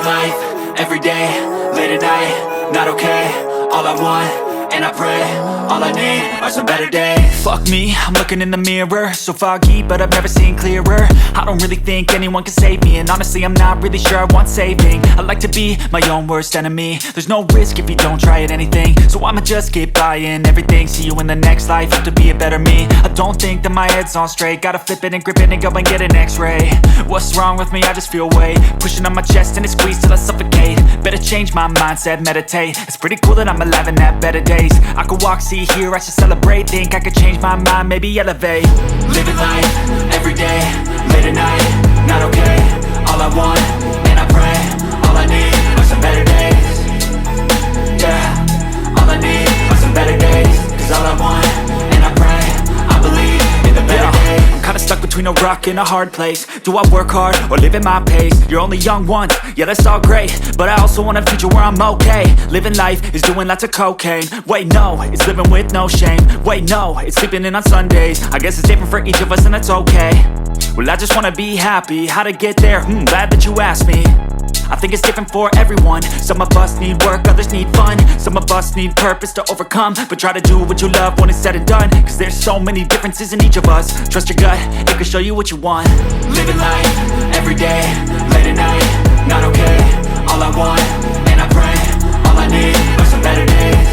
life, everyday, late at night, not okay. All I want, and I pray, all I need are some better days. Fuck me, I'm looking in the mirror, so foggy, but I've never seen clearer. I don't really think anyone can save me, and honestly I'm not really sure I want saving. I like to be my own worst enemy. There's no risk if you don't try at anything, so I'ma just keep buying everything. See you in the next life, have to be a better me. I don't think that my head's on straight, gotta flip it and grip it and go and get an x-ray. What's wrong with me? I just feel weight pushing on my chest and it squeezes till I suffocate. Better change my mindset, meditate. It's pretty cool that I'm alive and have better days. I could walk, see, hear, I should celebrate. Think I could change my mind, maybe elevate. Living life, everyday, late at night, not okay. All I want, and I pray, all I need are some better days. Yeah, all I need are some better days. Cause all I want, and I pray, I believe in the better days. I'm kinda stuck between a rock and a hard place. Do I work hard or live at my pace? You're only young once, yeah that's all great, but I also want a future where I'm okay. Living life is doing lots of cocaine. Wait no, it's living with no shame. Wait no, it's sleeping in on Sundays. I guess it's different for each of us and that's okay. Well I just wanna be happy, how to get there? Glad that you asked me. I think it's different for everyone. Some of us need work, others need fun. Some of us need purpose to overcome. But try to do what you love when it's said and done. Cause there's so many differences in each of us. Trust your gut, it can show you what you want. Living life, everyday, late at night, not okay. All I want, and I pray, all I need are some better days.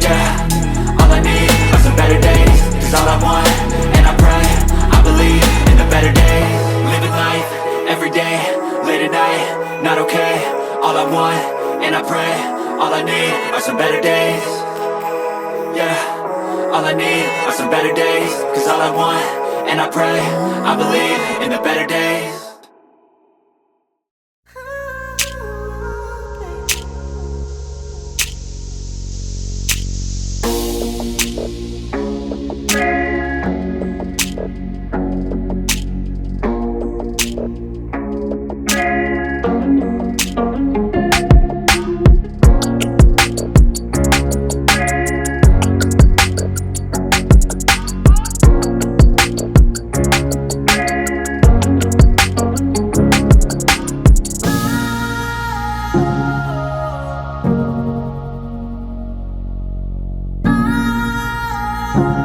Yeah, all I need are some better days. Cause all I want, and I pray, I believe in the better days. Living life, everyday, late at night, not okay. All I want, and I pray, all I need are some better days. Yeah, all I need are some better days. Cause all I want, and I pray, I believe in the better days. you.